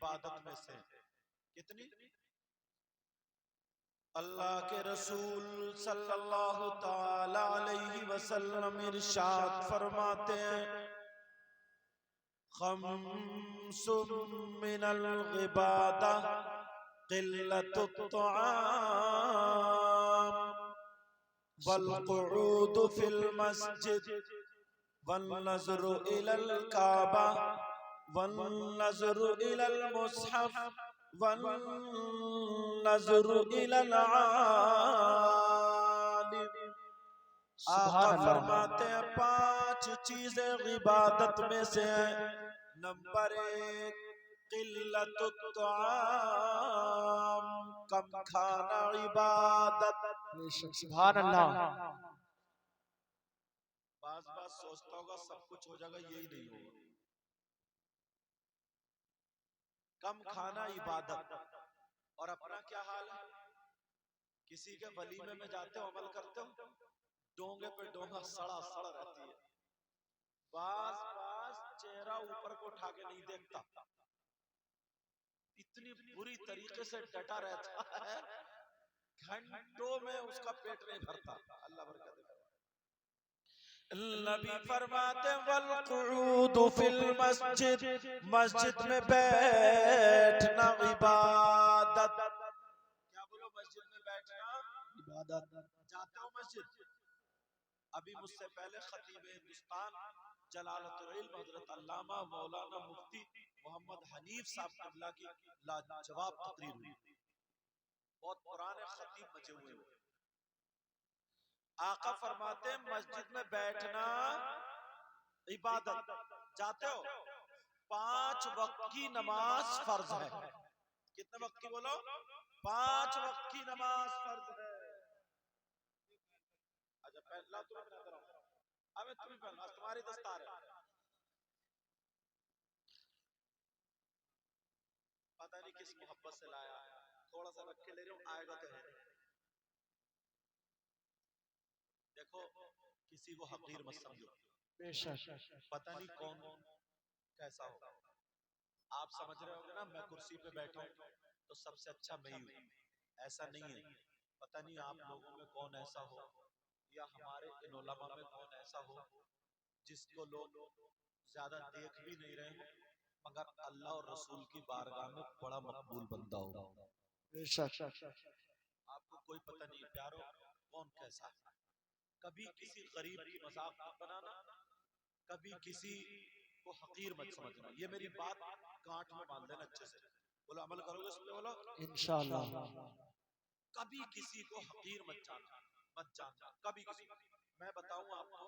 इबादत में से। कितनी? अल्लाह के रसूल सल्लल्लाहु ताला अलैहि वसल्लम इरशाद फरमाते हैं, खम्सुम मिनल इबादा क़िल्लतुत तआम वल क़ुऊद फिल मस्जिद वन नज़्रु इलल काबा वन नज़्रु इलल मुस्हफ वन नज़्रु इलल आलिम। आका फरमाते हैं 5 चीजें इबादत में से हैं। नंबर 1 क़िल्लतुत तआम, कम खाना इबादत। सुभान अल्लाह। बात सोचता होगा सब कुछ हो जाएगा, यही नहीं होगा। कम खाना इबादत। और अपना क्या हाल है? किसी के वलीमे में जाते हो, अमल करते हो, डोंगे पे डोंगा सड़ा रहती है। बास चेहरा ऊपर को उठा के नहीं देखता, इतनी बुरी तरीके से डटा रहता है, घंटों में उसका पेट नहीं भरता। अल्लाह बरकत दे। नबी फरमाते वल क़ुऊद फिल मस्जिद, मस्जिद में बैठना इबादत। क्या बोलो? मस्जिद में बैठना इबादत। जाते हो मस्जिद? अभी मुझसे पहले खतीब हिंदुस्तान जलालतुल इल्म हजरत अल्लामा मौलाना मुफ्ती मोहम्मद हनीफ साहब क़िबला की लाजवाब तकरीर हुई। बहुत पुराने खतीब बचे हुए हैं। आका फरमाते हैं मस्जिद में बैठना इबादत। जाते हो? 5 वक्त की नमाज फर्ज है। कितने वक्त की बोलो? 5 वक्त की नमाज फर्ज है। अच्छा पहला तुम्हें बता रहा हूं, अब तुम्हें पहला तुम्हारी दस्तार है। पता नहीं किस मोहब्बत से लाया, थोड़ा सा रख के ले रहे हो, आएगा तो है। देखो किसी को हकीर मत समझो, पता नहीं कौन कैसा हो। आप समझ रहे होगे ना मैं कुर्सी पे बैठा हूं तो सबसे अच्छा मैं ही हूं, ऐसा नहीं है। पता नहीं आप लोगों में कौन ऐसा हो, या हमारे इन उलमा में कौन ऐसा हो जिसको लोग ज्यादा देख भी नहीं रहे हो, मगर अल्लाह और रसूल की बारगाह में बड़ा मकबूल बंदा हो। आपको कोई पता नहीं प्यारो कौन कैसा है। कभी किसी गरीब की मजाक मत बनाना, कभी किसी को हकीर मत समझना। ये मेरी बात गांठ में बांध देना अच्छे से। बोलो अमल करोगे इस पे? बोलो इंशाअल्लाह। कभी किसी को हकीर मत जानना, मत जानना कभी किसी। मैं बताऊं आपको,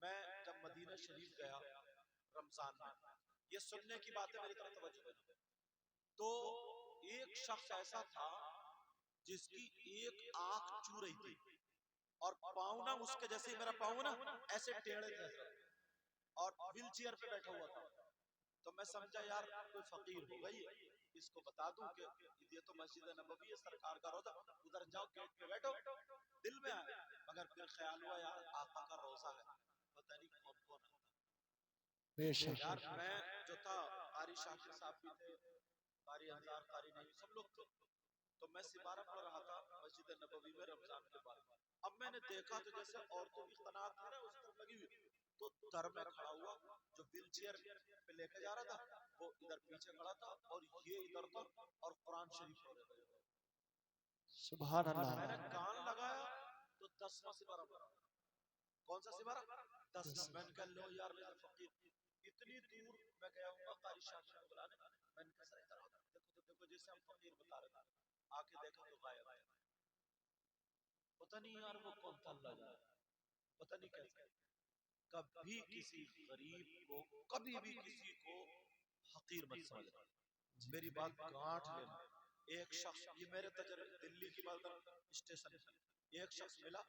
मैं जब मदीना शरीफ गया रमजान में, ये सुनने की बात है, मेरी तरफ तवज्जो देना। तो एक शख्स ऐसा था जिसकी एक आंख चू रही थी और पाँव ना उसके जैसे ही मेरा पाँव ना ऐसे टेढ़े थे और व्हील चेयर पे बैठा हुआ था। तो मैं समझा यार कोई फकीर होगा ये, इसको बता दूं कि ये तो मस्जिद नबवी है, सरकार का रोजा, उधर जाओ गेट पे बैठो। दिल में आया, मगर फिर ख्याल हुआ यार आका का रोजा है, पता नहीं कौन कौन आता। यार मैं जो था, कारी शाकिर साहब भी थे, कारी हजार, कारी नहीं, सब लोग थे। तो मैं सिपारा पढ़ रहा था मस्जिद नबवी में रमजान के बाद। अब मैंने देखा तो जैसे औरतों की कनात है ना उस तरफ लगी हुई, तो दर में खड़ा हुआ जो व्हील चेयर पे लेके जा रहा था वो इधर पीछे खड़ा था और ये इधर था और कुरान शरीफ पढ़ रहा था। सुभान अल्लाह। मैंने कान लगाया तो 10वां सिपारा पढ़ा। कौन सा सिपारा? 10वां। मैंने कहा लो यार मेरा फकीर, इतनी दूर मैं गया हूँ कारी शाकिर को बुलाने, मैंने कहा सर इधर आओ, देखो जैसे हम फकीर बता रहे थे, आके देखा तो गायब है। पता नहीं यार वो कौन था, अल्लाह जाने, पता नहीं कैसे। कभी किसी गरीब को, कभी भी किसी को हकीर मत समझना, मेरी बात गांठ लेना। एक शख्स, ये मेरे तजर्बे दिल्ली की बात, स्टेशन एक शख्स मिला,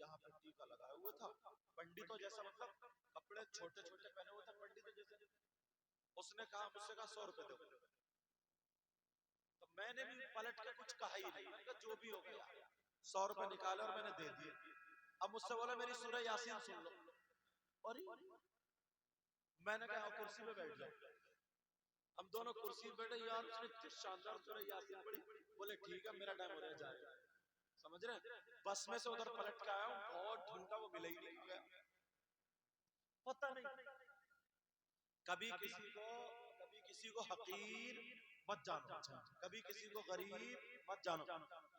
यहाँ पे टीका लगाया हुआ था, पंडितों जैसा, मतलब कपड़े छोटे छोटे पहने हुए थे पंडितों जैसे। उसने कहा, मुझसे कहा 100 रुपए दो। तो मैंने भी पलट के कुछ कहा ही नहीं, जो भी हो गया 100 रुपए निकाले और मैंने दे दिए। अब मुझसे बोला मेरी सूरह यासीन सुन लो, और मैंने कहा कुर्सी पे बैठ जाओ। हम दोनों कुर्सी पे बैठे, यार उसने इतनी शानदार सूरह यासीन पढ़ी। बोले ठीक है मेरा टाइम हो रहा है, जाए। समझ रहे? बस में से उधर पलट के आया हूँ, बहुत ढूंढा, वो मिला ही नहीं गया। पता नहीं, कभी किसी को हकीर मत जानो, कभी किसी को गरीब मत जानो।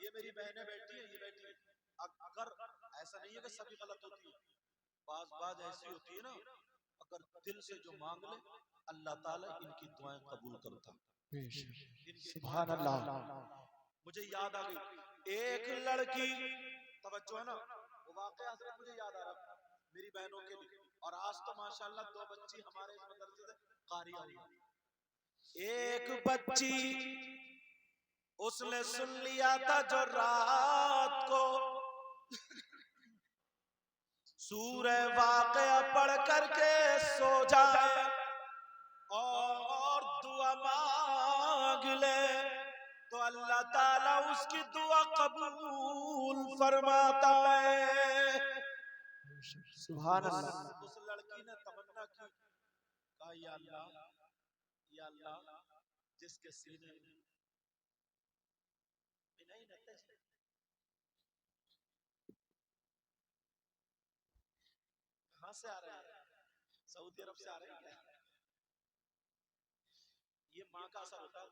ये मेरी बहनें बैठी है, ये बैठी है, अगर ऐसा नहीं है कि सभी गलत होती है, बाज ऐसी होती है ना, अगर दिल से जो मांग ले अल्लाह ताला इनकी दुआएं कबूल करता। सुभान अल्लाह। मुझे याद आ गई एक लड़की, तवज्जो है ना, वो वाकया से मुझे याद आ रहा मेरी बहनों के लिए। और आज तो माशाल्लाह 2 बच्ची हमारे इस मदरसे से कारिया हुई। एक बच्ची उसने सुन लिया था जो रात को सूरह वाक़या पढ़ करके सो जाए और दुआ मांग ले तो अल्लाह ताला उसकी दुआ कबूल फरमाता है। सुभान अल्लाह। उस लड़की ने तमन्ना की, कहा या अल्लाह जिसके सीने में नहीं रहते, कहां से आ रहे हैं? सऊदी अरब से आ रहे हैं क्या? ये माँ का असर होता है।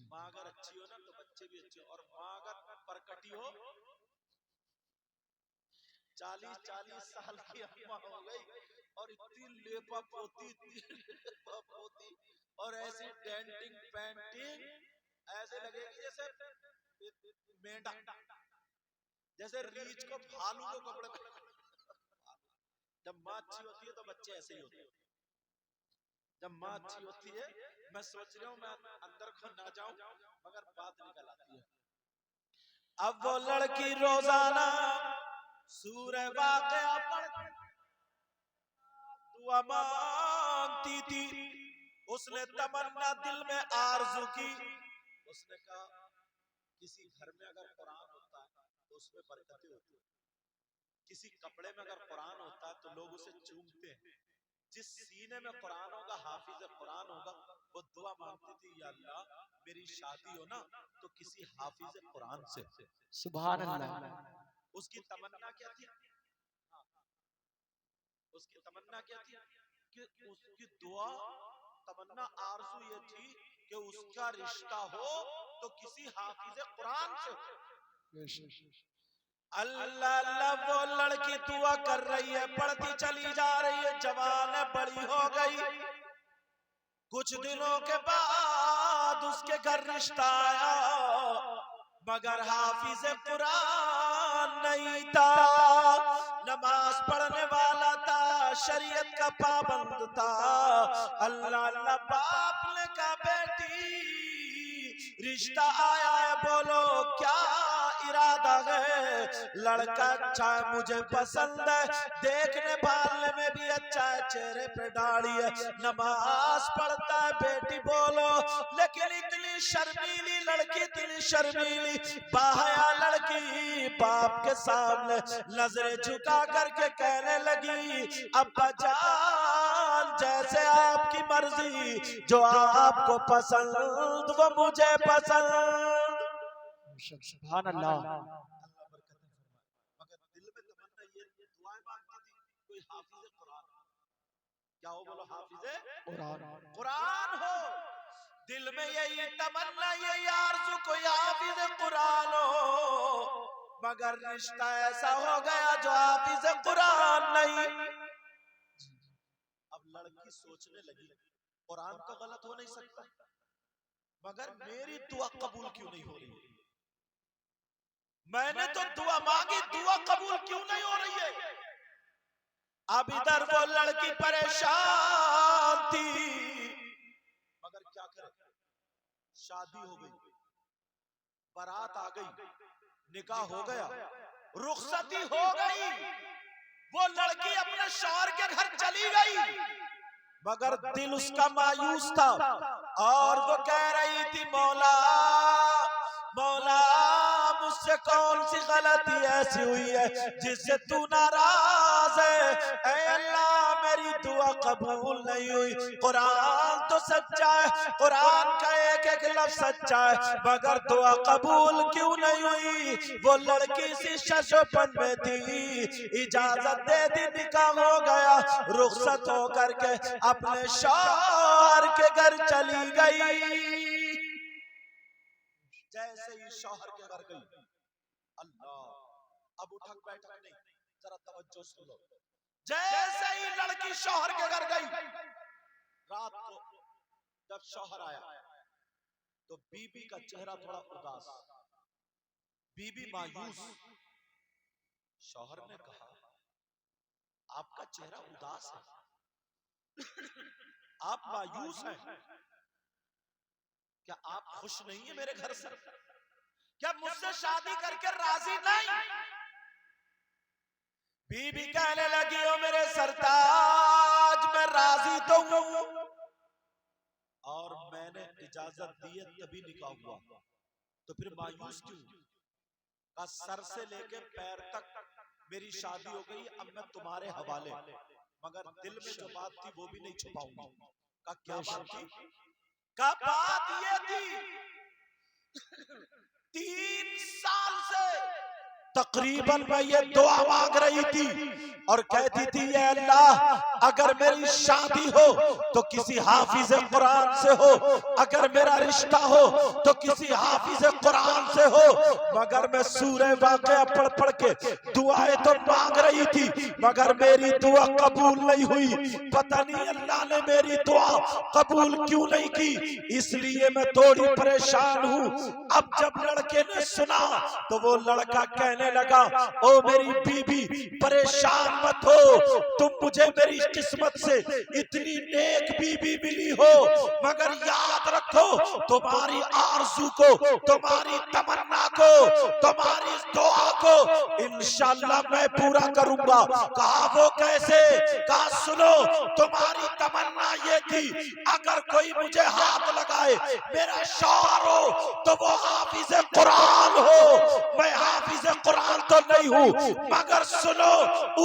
माँ अगर अच्छी हो ना तो बच्चे भी अच्छे हो, और माँ अगर परकटी हो, 40 साल की अम्मा हो गई और इतनी लेपा पोती और ऐसी डेंटिंग पेंटिंग, ऐसे लगेगी जैसे मेंढक, जैसे रीछ को भालू को कपड़े में। जब माँ अच्छी होती है तो बच्चे ऐसे ही होते हैं। जब माँ अच्छी होती है, मैं सोच रहा हूँ मैं अंदर को ना जाऊं, मगर बात निकल आती है। अब वो लड़की रोजाना सूरह वाक़या पढ़ दुआ मांगती थी। उसने तमन्ना दिल में आरज़ू की, उसने कहा किसी घर में अगर कुरान होता है तो उसमें बरकतें होती है, किसी कपड़े में अगर कुरान होता है तो लोग उसे चूमते हैं। जिस सीने में कुरान होगा, हाफिज कुरान होगा, वो दुआ मांगती थी या अल्लाह मेरी शादी हो ना तो किसी हाफिज कुरान से। सुभान अल्लाह। उसकी तमन्ना क्या थी? उसकी तमन्ना क्या थी? कि उसकी दुआ, तमन्ना, आरज़ू ये थी कि उसका रिश्ता हो तो किसी हाफिज कुरान से। अल्लाह अल्लाह, वो लड़की दुआ कर रही है, पढ़ती चली जा रही है, जवान है, बड़ी हो गई। कुछ दिनों के बाद उसके घर रिश्ता आया, मगर हाफिज कुरान नहीं था, नमाज पढ़ने वाला था, शरीयत का पाबंद था। अल्लाह अल्लाह, बाप ने कहा बेटी रिश्ता आया है, बोलो क्या इरादा है? लड़का अच्छा है, मुझे पसंद है, देखने भालने में भी अच्छा है, चेहरे पे दाढ़ी है, नमाज पढ़ता है, बेटी बोलो। लेकिन इतनी शर्मीली लड़की, इतनी शर्मीली बाहया लड़की बाप के सामने नजरें झुका करके कहने लगी अब्बा जान जैसे आपकी मर्जी, जो आपको पसंद वो मुझे पसंद। सुभान अल्लाह। अल्लाह बरकतें फरमाए। मगर दिल में तमन्ना ये दुआएं मांगती थी कोई हाफिज कुरान, क्या हो? बोलो हाफिज कुरान हो। दिल में यही तमन्ना, यही आरज़ू कोई हाफिज कुरान हो, मगर रिश्ता ऐसा हो गया जो हाफिज कुरान नहीं। अब लड़की सोचने लगी कुरान तो गलत हो नहीं सकता, मगर मेरी दुआ कबूल क्यों नहीं हो रही? मैंने तो दुआ मांगी, दुआ कबूल क्यों नहीं हो रही है? अब इधर वो लड़की परेशान थी, मगर क्या करे, शादी हो गई, बारात आ गई, निकाह हो गया, रुखसती हो गई, वो लड़की अपने शौहर के घर चली गई, मगर दिल उसका मायूस था और वो कह रही थी मौला मौला मुझसे कौन सी गलती ऐसी हुई है जिससे तू नाराज से, ऐ अल्लाह मेरी दुआ कबूल नहीं हुई। कुरान तो सच्चा है, कुरान का एक एक लफ्ज सच्चा है, मगर दुआ कबूल क्यों नहीं हुई? वो लड़की सी शशोपन में थी, इजाजत दे दी, निकाह हो गया, रुखसत हो करके अपने शौहर के घर चली गई। जैसे ही शौहर के घर गई, अल्लाह, अब उठक बैठक नहीं, जरा तवज्जो सुन लो। जैसे ही लड़की शौहर के घर गई, रात को जब शौहर आया तो बीबी का चेहरा थोड़ा उदास, बीबी मायूस। शौहर ने कहा, आपका चेहरा उदास है, आप मायूस हैं, क्या आप खुश नहीं है मेरे घर से? क्या मुझसे शादी करके राजी नहीं? बीबी कहने लगी, ओ मेरे सरताज, मैं राजी तो हूं, और मैंने इजाजत दी है तभी निकाह हुआ, तो फिर मायूस क्यों? का सर से लेके पैर तक मेरी शादी हो गई, अब मैं तुम्हारे हवाले, मगर दिल में जो बात थी वो भी नहीं छुपाऊंगी। का क्या बात थी? का बात ये थी, 3 साल से तकरीबन मैं ये दुआ मांग रही थी और कहती थी, ये अल्लाह, अगर मेरी शादी हो तो किसी हाफिज कुरान से हो, अगर मेरा रिश्ता हो तो किसी हाफिज कुरान से हो, मगर मैं सूरह वाक़िया पढ़ पढ़ के दुआएं तो मांग रही थी, मगर मेरी दुआ कबूल नहीं हुई। पता नहीं अल्लाह ने मेरी दुआ कबूल क्यों नहीं की, इसलिए मैं थोड़ी परेशान हूँ। अब जब लड़के ने सुना तो वो लड़का कहने लगा, ओ मेरी बीबी, परेशान मत हो, तुम मुझे मेरी किस्मत से इतनी नेक बीबी मिली हो, मगर याद रखो, तुम्हारी आरज़ू को, तुम्हारी तमन्ना को, तुम्हारी दुआ को इंशाअल्लाह मैं पूरा करूंगा। कहा, वो कैसे? कहा, सुनो, तुम्हारी तमन्ना ये थी, अगर कोई मुझे हाथ लगाए, मेरा शौहर हो, तो वो हाफिज कुरान हो। मैं हाफिज कुरान तो नहीं हूँ, मगर सुनो,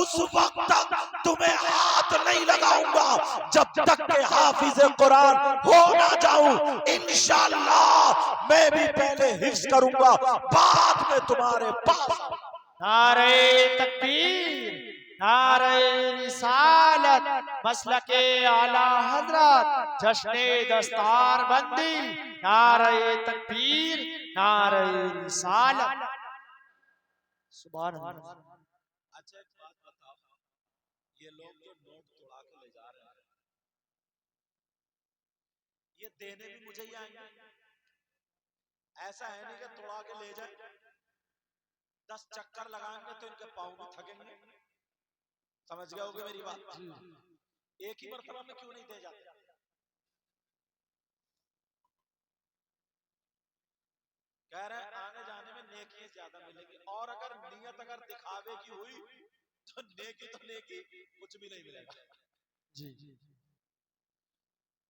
उस वक्त तक तुम्हें हाथ नहीं लगाऊंगा जब तक के हाफिज कुरान हो ना जाऊं। इंशाअल्लाह मैं भी पहले हिफ्ज करूंगा, बाद में तुम्हारे पास। नारे तकबीर, नारे रिसालत, मसलके आला हजरत, जश्ने दस्तार बंदी, नारे तकबीर, नारे रिसालत। सुभान अल्लाह। अच्छा एक बात बताओ, ये लोग जो नोट तोड़ा के ले जा रहे हैं, ये देने भी मुझे ही आएंगे? ऐसा है नहीं कि तोड़ा के ले जाए, 10 चक्कर लगाएंगे तो इनके पाँव भी थकेंगे। समझ गए होगे मेरी बात? एक ही मरतबा में क्यों नहीं दे जाते? कह रहे हैं आने जाने में नेकी ज्यादा मिलेगी, और अगर नियत अगर दिखावे की हुई तो नेकी कुछ भी नहीं मिलेगा। जी,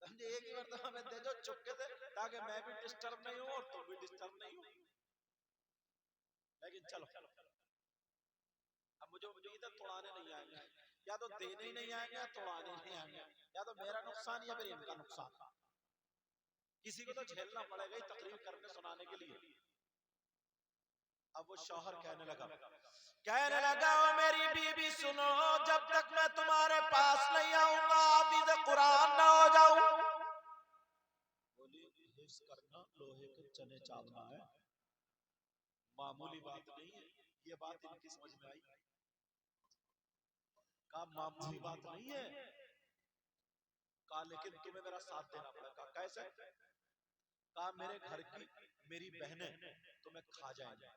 समझे? एक ही मरतबा में दे दो चुपके से, ताकि मैं भी डिस्टर्ब नहीं हूं और तुम भी डिस्टर्ब नहीं हो। लेकिन चलो, अब मुझे इधर तोड़ाने नहीं आएंगे, या तो देने ही नहीं आएंगे, तोड़ाने नहीं आएंगे, या तो मेरा नुकसान या फिर इनका नुकसान। किसी को तो झेलना पड़ेगा ही तकरीर करने सुनाने के लिए। अब वो शौहर कहने लगा, ओ मेरी बीबी सुनो, जब तक मैं तुम्हारे पास नहीं आऊंगा, हाफिज कुरान ना हो जाऊं। बोली, हिफ्ज करना लोहे के चने चावना है, मामूली बात नहीं है। ये बात इनकी समझ में आई? कहा, मामूली बात नहीं है। कहा, लेकिन तुम्हें मेरा साथ देना पड़ेगा। कैसे? कहा, मेरे घर की मेरी बहनें तुम्हें खा जाएंगी,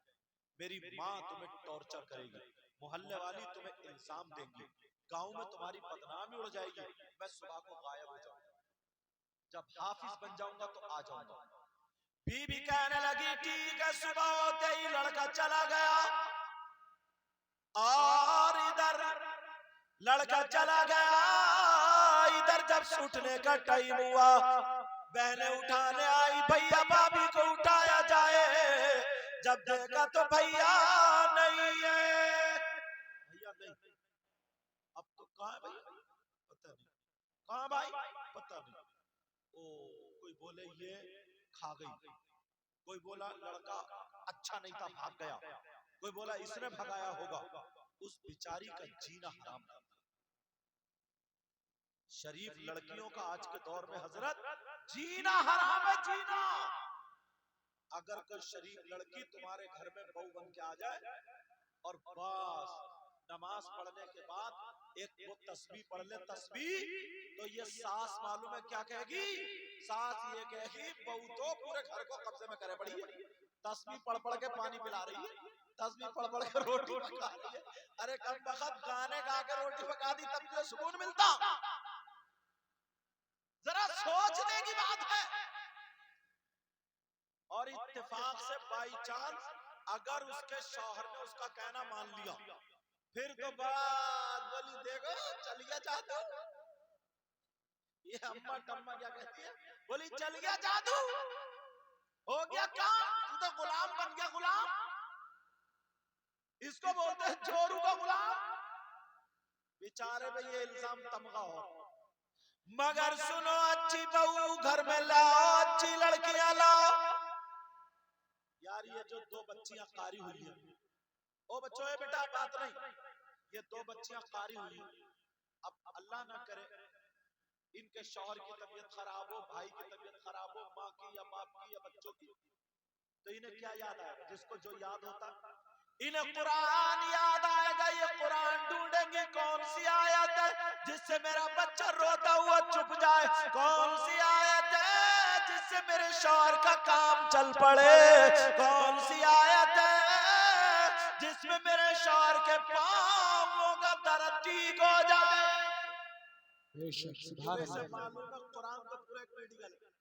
मेरी माँ तुम्हें टॉर्चर करेगी, मोहल्ले वाली तुम्हें इल्जाम देंगी, गांव में तुम्हारी बदनामी उड़ जाएगी, मैं सुबह को गायब हो जाऊंगा, जब हाफिज बन जाऊंगा तो आ जाऊंगा। बीबी कहने लगी, ठीक है। सुबह होते ही लड़का चला गया, और इधर लड़का चला गया, इधर जब छूटने का टाइम हुआ, बहनें उठाने आई, भैया भाभी को उठाया जाए। जब देखा तो भैया नहीं है, भैया नहीं, हाँ भाई पता नहीं। ओ कोई बोले ये खा गई, कोई बोला लड़का अच्छा नहीं था भाग गया, कोई बोला इसने भगाया होगा। उस बिचारी का जीना हराम था। शरीफ लड़कियों का आज के दौर में हजरत जीना हराम है, जीना। अगर कोई शरीफ लड़की तुम्हारे घर में बहू बन के आ जाए और बस नमाज पढ़ने के बाद एक वो तस्बीह पढ़ ले, तस्बीह, तो ये सास मालूम है क्या कहेगी? सास ये कहेगी बहू तो पूरे घर को कब्जे में करे पड़ी है, तस्बीह पढ़ पढ़ के पानी पिला रही है, तस्बीह पढ़ पढ़ के रोटी पका रही है। अरे कम वक्त गाने गा के रोटी पका दी तब तो सुकून मिलता। जरा सोचने की बात है। और इत्तेफाक से बाई चांस अगर उसके शौहर ने उसका कहना मान लिया, फिर तो बात बोली देखो चल गया जादू। ये अम्मा टम्मा क्या कहती है? बोली चल गया जादू, हो गया काम, तू तो गुलाम बन गया, गुलाम। इसको बोलते हैं चोरू का गुलाम। बेचारे पे ये इल्जाम तमगा हो। मगर सुनो अच्छी बहू घर में लाओ, अच्छी लड़कियां लाओ। यार ये जो दो बच्चियां कारी हुई है, ओ बच्चों ये बेटा बात नहीं, ये दो बच्चियां कारी हुई है, अब अल्लाह ना करे इनके शौहर की तबीयत खराब हो, भाई की तबीयत खराब हो, माँ की या बाप की या बच्चों की, तो इन्हें क्या याद आएगा? जिसको जो याद होता इन्हें कुरान याद आएगा। ये कुरान ढूंढेंगे कौन सी आयत है जिससे मेरा बच्चा रोता हुआ चुप जाए, कौन सी आयत है जिससे मेरे शौहर का काम चल पड़े, कौन सी आयत है जिसमें मेरे शौहर के पांवों का दर्द ठीक हो जाए। मालूम है कुरान तो पूरा एक मेडिकल है।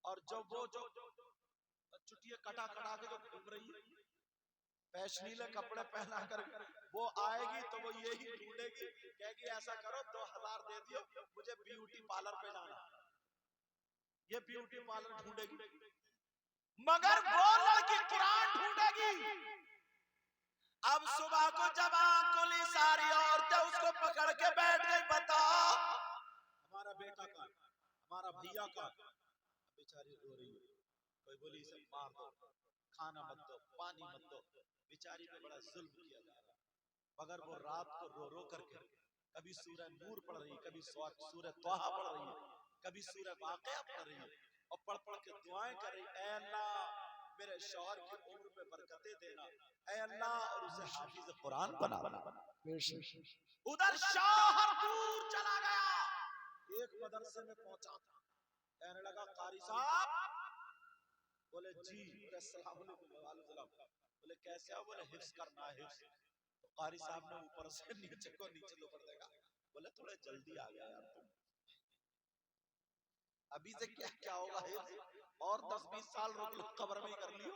और जब वो जो चुटिया कटा कटा के जो घूम रही है, फैशनीले कपड़े पहना कर वो आएगी तो वो यही ढूंढेगी, कहेगी ऐसा करो 2000 दे दियो मुझे ब्यूटी पार्लर पे जाना। ये ब्यूटी पार्लर ढूंढेगी, मगर वो लड़की कुरान ढूंढेगी। अब सुबह को जब आंख खुली सारी औरतें उसको पकड़ के बैठ गई, बताओ हमारा बेटा का, हमारा भैया का। बेचारी रो रही है, कोई बोली इसे मार दो, खाना मत दो, पानी मत दो। बेचारी पे बड़ा जुल्म किया जा रहा है। मगर वो रात को रो रो करके कभी सूरह नूर पढ़ रही है, कभी सूरह त्वाहा पढ़ रही है, कभी सूरह वाक़िया पढ़ रही है, और पढ़ पढ़ के दुआएं कर रही, ऐ अल्लाह मेरे शौहर की उम्र में बरकतें देना, ऐ अल्लाह और उसे हाफिज कुरान बना। उधर शौहर दूर चला गया, एक मदरसे में पहुंचा, कहने लगा कारी साहब। बोले जी, अस्सलाम वालेकुम। बोले कैसे हो? बोले हिफ्ज करना है, हिफ्ज। तो कारी साहब ने ऊपर से नीचे को, नीचे को पढ़ देगा। बोले थोड़े जल्दी आ गया यार तुम, अभी से क्या क्या होगा हिफ्ज, और 10-20 साल रुक लो, कब्र में ही कर लियो।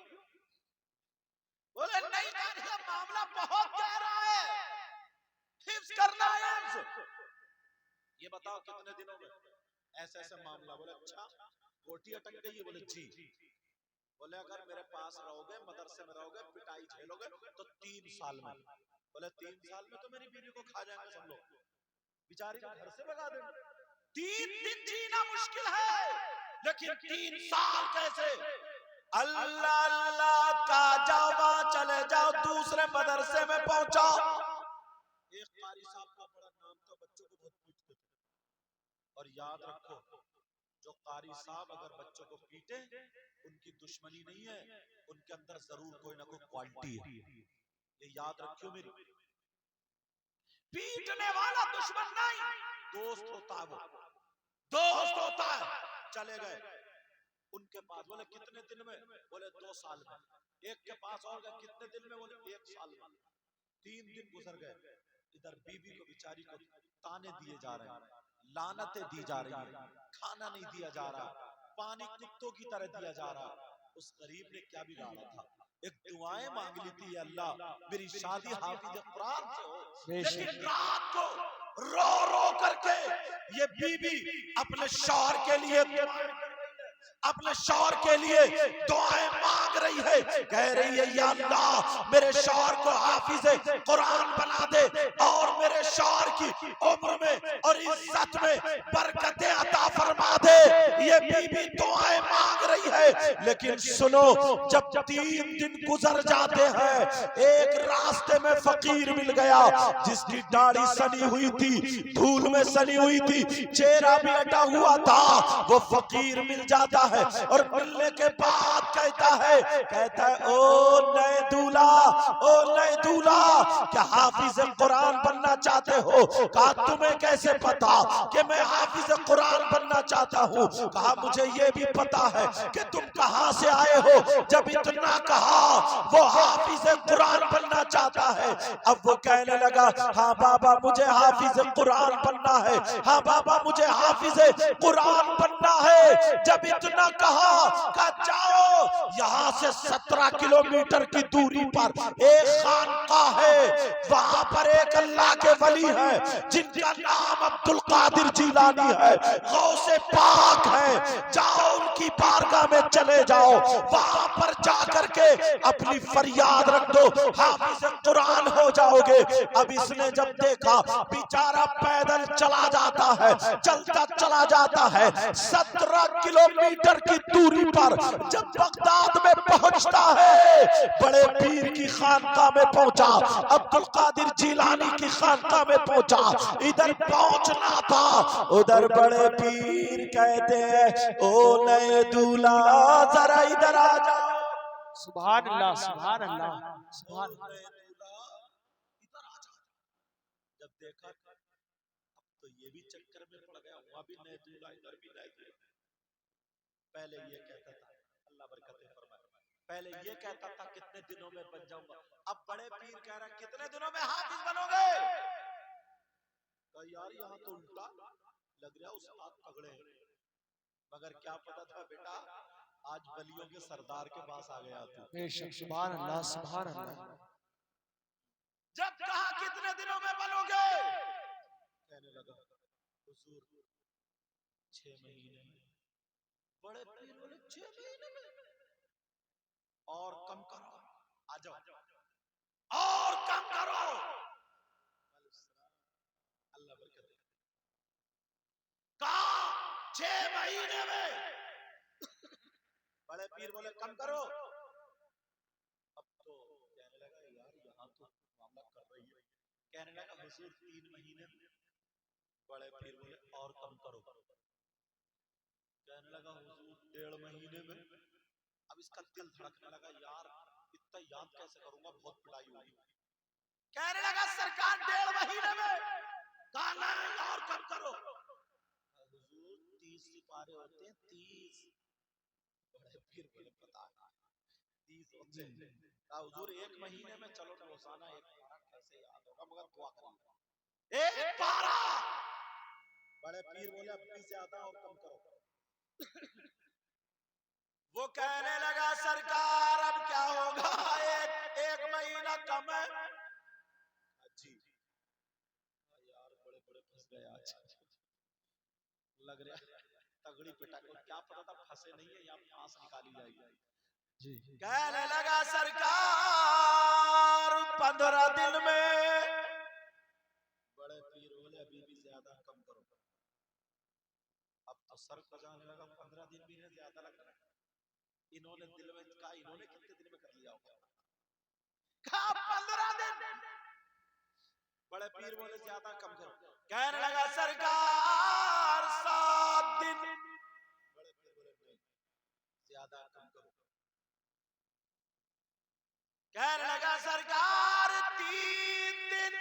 बोले नहीं कारी साहब मामला बहुत गहरा है, हिफ्ज करना है, हिफ्ज। ये बताओ कितने दिनों में? ऐसे ऐसे मामला। बोले अच्छा गोटी अटक गई है? बोले जी। बोले अगर मेरे पास रहोगे, मदरसे में रहोगे, पिटाई झेलोगे तो 3 साल में। बोले 3 साल में तो मेरी बीवी को खा जाएंगे सब लोग, बेचारी को घर से भगा देंगे। 3 दिन जीना मुश्किल है, लेकिन 3 साल कैसे? अल्लाह अल्लाह का जाओ, वहां चले जाओ, दूसरे मदरसे में पहुंचा। एक कारी साहब का बड़ा नाम था, बच्चों को बहुत पीटते थे। और याद रखो, जो कारी साहब अगर बच्चों को पीटे, उनकी दुश्मनी नहीं है, उनके अंदर जरूर कोई ना कोई क्वालिटी है। ये याद रखियो मेरी। पीटने वाला दुश्मन नहीं, दोस्त होता है, वो दोस्त होता है। चले गए उनके पास, बोले कितने दिन में? बोले 2 साल में। एक के पास और गए, कितने दिन में? बोले 1 साल में। 3 दिन गुजर गए, इधर बीबी को बेचारी को ताने दिए जा रहे हैं, लानतें दी जा रही है, खाना नहीं दिया जा रहा, पानी कुत्तों की तरह दिया जा रहा। उस गरीब ने क्या बिगाड़ा था? एक दुआएं मांग ली थी, अल्लाह मेरी शादी हाफिज कुरान से हो। लेकिन रात को रो रो करके ये बीबी अपने शौहर के लिए दुआएं कर रही है, अपने शौहर के लिए दुआएं मांग रही है, कह रही है या अल्लाह मेरे शौहर को हाफिज कुरान बना दे और मेरे शौहर की उम्र में और इज्जत में बरकतें अता फरमा दे। ये बीबी दुआएं मांग रही है। लेकिन सुनो, जब 3 दिन गुजर जाते हैं, एक रास्ते में फकीर मिल गया जिसकी दाढ़ी सनी हुई थी, धूल में सनी हुई थी, चेहरा भी अटा हुआ था। वो फकीर मिल जाता है और मिलने के बाद कहता है ओ नए दूल्हा, क्या हाफिज कुरान बनना चाहते हो? कहा तुम्हें कैसे पता कि मैं हाफिज कुरान बनना चाहता हूँ? कहा मुझे ये भी पता है कि तुम कहां से आए हो। जब इतना कहा, वो हाफिज कुरान बनना चाहता है। अब वो कहने लगा, हाँ बाबा मुझे हाफिज कुरान बनना है, हाँ बाबा मुझे हाफिज कुरान बनना है। जब इतना कहा, जाओ यहाँ से 17 किलोमीटर की दूरी पर एक खानकाह है, वहां पर एक अल्लाह के वली है जिनका नाम अब्दुल कादिर जिलानी है, गौसे पाक है। जाओ उनकी बारगाह में चले जाओ, वहां पर जाकर के अपनी फरियाद रख दो, हाफिज कुरान हो जाओगे। अब इसने जब देखा बेचारा पैदल चला जाता है, चलता चला जाता है, 17 किलोमीटर की दूरी पर जब बगदाद में पहुंचता है, बड़े पीर की खानकाह में पहुंचा, अब्दुल कादिर जिलानी की खानकाह में पहुंचा। इधर पहुंचना था, उधर बड़े पीर कहते हैं ओ नए दूल्हा जरा इधर आ जाओ। सुभान अल्लाह, सुभान अल्लाह, सुभान अल्लाह। इधर आ जाओ। जब देखा तो ये भी चक्कर में पड़ गया, वहां भी नए दूल्हा, इधर भी नए दूल्हा। पहले ये कहता था, अल्लाह बरकतें फरमाए, पहले ये कहता था कितने दिनों में बन जाऊंगा, अब बड़े पीर कह रहा कितने दिनों में हाफिज बनोगे? तो यार यहाँ तो उल्टा लग रहा, उस्ताद पकड़े, मगर क्या पता था बेटा आज वलियों के सरदार के पास आ गया तू। बेशक, सुभान अल्लाह, सुभान अल्लाह। जब कहा कितने दिनों में बनोगे, कहने लगा हुजूर 6 महीने में। बड़े पीर बोले 6 महीने में? और कम करो, आ जाओ, और कम करो। अल्लाह बरकत दे। कहा 6 महीने में। बड़े पीर बोले कम करो। अब तो कहने लगा यार यहाँ तो मामला कर रही है, कहने लगा हुजूर 3 महीने में। बड़े पीर बोले और कम करो। कहने लगा हुजूर 1.5 महीने में। अब इसका दिल धड़कने लगा, यार इतना याद कैसे करूंगा, बहुत पिटाई होगी। कहने लगा सरकार 1.5 महीने में। कहा नहीं और कम करो। हुजूर 30 सिपारे होते हैं, 30। बड़े पीर बोले पता है 30 होते हैं। कहा हुजूर 1 महीने में। चलो रोजाना 1 पारा कैसे याद होगा, मगर दुआ करिए 1 पारा। बड़े पीर बोले अपनी ज्यादा और कम करो। वो कहने लगा सरकार अब क्या होगा, एक महीना कम है। जी यार बड़े फंस गए आज, लग रहा तगड़ी पिटा को, क्या पता था फंसे नहीं है, यहाँ फांस निकाली जाएगी। जी कहने लगा सरकार 15 दिन में। बड़े पीर बोले अभी भी ज्यादा कम करो। अब तो सर को जाने लगा, 15 दिन भी है, ज्यादा लग रहा है। इन्होंने दिल में कहा, इन्होंने कितने दिन में कर लिया होगा? कहा 15 दिन। बड़े पीर बोले ज्यादा कम करो। कहने लगा सरकार 7 दिन। बड़े पीर बोले नहीं ज्यादा कम करो। कहने लगा सरकार 3 दिन।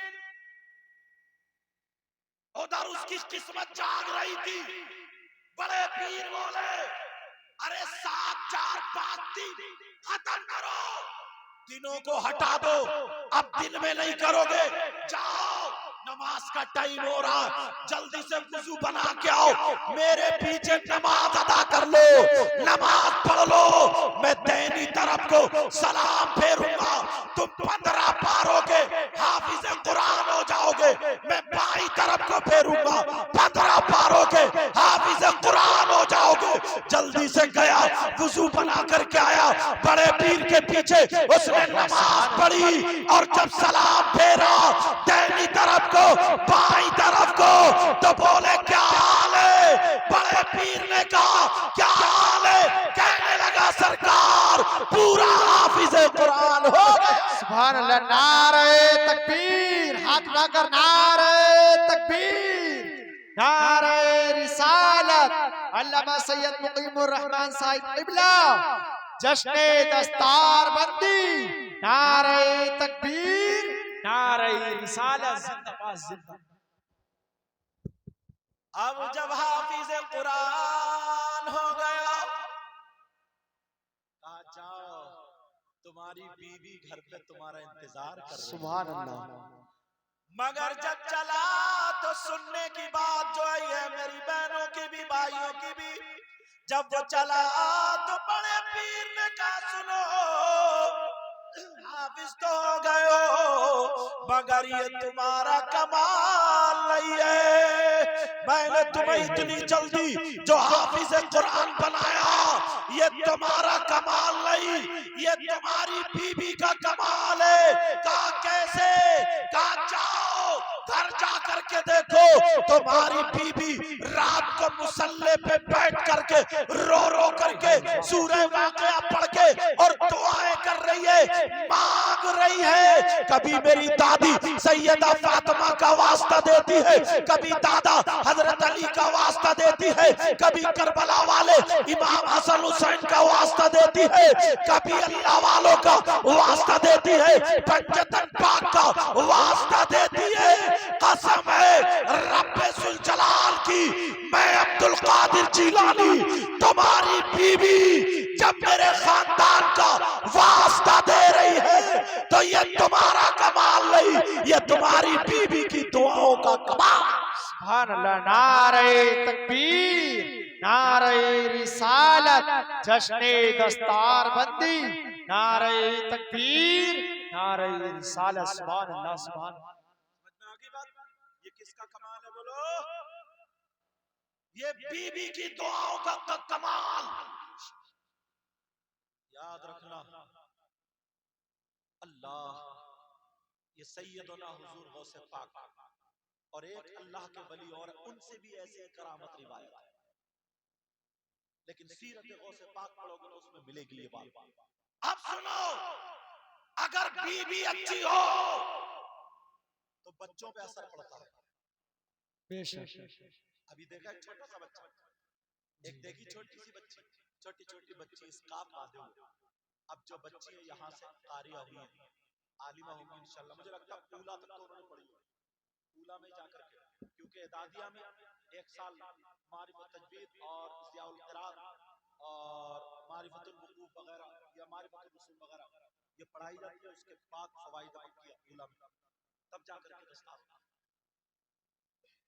उधर उसकी किस्मत जाग रही थी। बड़े पीर बोले अरे 7 4 5 3 खत्म करो, दिनों को हटा दो, अब दिन में नहीं करोगे। जाओ नमाज का टाइम हो रहा, जल्दी से वुजू बना के आओ, मेरे पीछे नमाज अदा कर लो, नमाज पढ़ लो। मैं दैनी तरफ को सलाम फेरूंगा, तुम 15 पारोगे हाफिज कुरान हो जाओगे। मैं बाई तरफ को फेरूंगा, 15 पारोगे हाफिज कुरान हो जाओगे। जल्दी जल्दी से गया, वुजू बना करके आया, बड़े पीर के पीछे उसने नमाज पढ़ी और जब सलाम फेरा दाहिनी तरफ को बाईं तरफ को तो बोले क्या हाल है? बड़े पीर ने कहा क्या हाल है? कहने लगा सरकार पूरा हाफिज कुरान हो गया। सुभान अल्लाह, नारे तकबीर, हाथ उठाकर नारे तकबीर, नारे रिसालत, अल्लामा सैयद मुकीमुर रहमान साहिब क़िबला, जश्ने दस्तार बंदी, नारे तकबीर, नारे रिसालत, जिंदाबाद जिंदाबाद। अब जब हाफिज कुरान हो गया, कहा जाओ तुम्हारी बीवी घर पे तुम्हारा इंतजार कर रही है। सुभान अल्लाह। मगर जब चला तो सुनने की बात जो आई है मेरी बहनों की भी भाइयों की भी, जब वो चला तो बड़े पीर ने कहा सुनो हाफिज तो हो गए हो मगर ये तुम्हारा कमाल नहीं है। मैंने तुम्हें इतनी जल्दी जो हाफिज कुरान बनाया ये तुम्हारा कमाल नहीं, ये तुम्हारी बीबी का कमाल है। कहा कैसे? कहा जाओ घर जा करके देखो तुम्हारी बीबी रात को मुसल्ले पे बैठ करके रो रो करके सूरह वाक़िया पढ़ के और दुआएं कर रही है, मांग रही है। कभी मेरी दादी सैयदा फातिमा का वास्ता देती है, कभी दादा हजरत अली का वास्ता देती है, कभी करबला वाले इमाम हसन हुसैन का वास्ता देती है, कभी अल्लाह वालों का वास्ता देती है, पंचतन पाक का वास्ता देती है। कसम है रब्बे सुल जलाल की, मैं अब्दुल कादिर जिलानी तुम्हारी बीवी जब मेरे खानदान का वास्ता दे रही है तो ये तुम्हारा कमाल नहीं, ये तुम्हारी बीवी की दुआओं का कमाल। सुभान अल्लाह, नारे तकबीर, नारे रिसालत, जश्ने दस्तार बंदी, नारे तकबीर, नारे रिसालत। सुभान अल्लाह, सुभान अल्लाह। समझ में आ गई बात? ये किसका कमाल है बोलो? ये बीबी की दुआओं का कमाल। याद रखना अल्लाह ये सैयदना हुजूर गौसे पाक और एक अल्लाह के वली और उनसे भी ऐसे करामत रिवायत है, लेकिन सीरत गौसे पाक पढ़ोगे तो उसमें मिलेगी ये बात। अब सुनो, अगर बीबी अच्छी हो तो बच्चों पे असर पड़ता है। बेशक। अभी देखा एक छोटा सा बच्चा, एक देखी छोटी सी बच्ची, छोटी छोटी बच्ची इसकाफ बांधे हुए। अब जो बच्ची है यहाँ से कारिया हुई है, आलिमा होंगी इंशाल्लाह, मुझे लगता है ऊला तक तो उन्होंने पढ़ी होगी, ऊला में जाकर के, क्योंकि दादिया में एक साल मारिफत तजवीद और ज़ियाउल क़िरात और मारिफतुल वुक़ूफ़ वगैरह या मारिफतुल उसूल वगैरह ये पढ़ाई जाती है। उसके बाद फ़वाइद अमल किया ऊला में, तब जाकर के दस्तार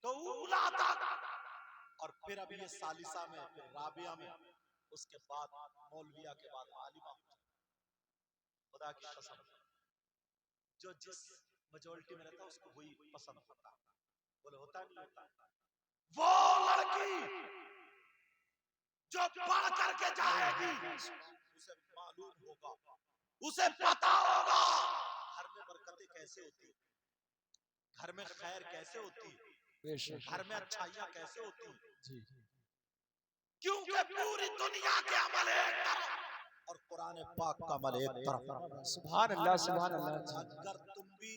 तो ऊला तक, और फिर अभी ये सालिसा में, फिर राबिया में, उसके बाद मौलविया के बाद आलिमा। खुदा की कसम जो जिस मेजॉरिटी में रहता है उसको वही पसंद होता है, बोले होता नहीं होता। वो लड़की जो पढ़ करके जाएगी उसे मालूम होगा, उसे पता होगा घर में बरकतें कैसे होती है, घर में खैर कैसे होती है, घर में अच्छाइयां कैसे होती है। क्योंकि पूरी दुनिया के अमल एक तरफ और कुरान पाक का अमल एक तरफ। सुभान अल्लाह, सुभान अल्लाह। अगर तुम भी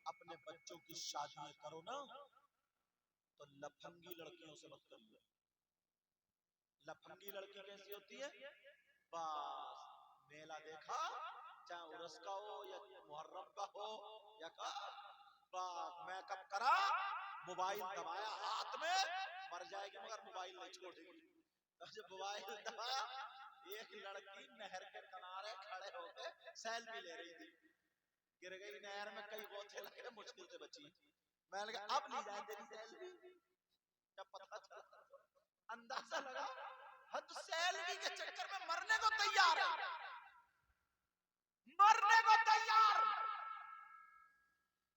अपने बच्चों की शादी करो ना तो लफंगी लड़कियों से मत करिए। लफंगी लड़की कैसी होती है? बस मेला देखा, चाहे उर्स का हो या मुहर्रम का हो या का, बस मेकअप करा, मोबाइल दबाया हाथ में, मर जाएगी मगर मोबाइल नहीं छोड़ेगी। जब मोबाइल दबाया, एक लड़की नहर के किनारे खड़े होकर सेल्फी ले रही थी, गिर गई नहर में, कई गोते लगे, मुश्किल से बची। मैंने कहा अब ली जाए तेरी सेल्फी। जब पता चला, अंदाजा लगा हद सेल्फी के चक्कर में मरने को तैयार है, मरने को तैयार।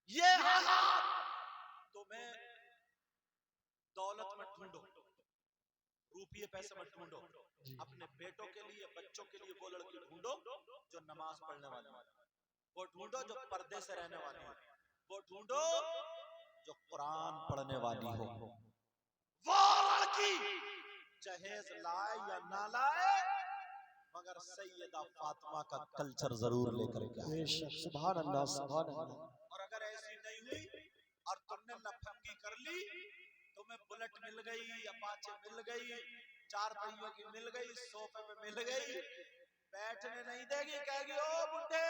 ये हालात तुम्हें दौलत में ढूंढो, रुपये पैसे मत ढूंढो, अपने बेटों के लिए, बच्चों के लिए वो लड़की ढूंढो जो नमाज पढ़ने वाली है, वो ढूंढो जो पर्दे से रहने वाली है, वो ढूंढो जो कुरान पढ़ने वाली हो। वो लड़की जहेज लाए या ना लाए, मगर सैयदा फातिमा का कल्चर जरूर लेकर के आए। सुभान अल्लाह, सुभान अल्लाह। और अगर ऐसी नहीं हुई और तुमने लफंगी कर ली, तुम्हें बुलेट मिल गई, अपाचे मिल गई, 4 पहियों की मिल गई, सोफे पे मिल गई, बैठने नहीं देगी, कहेगी ओ बुड्ढे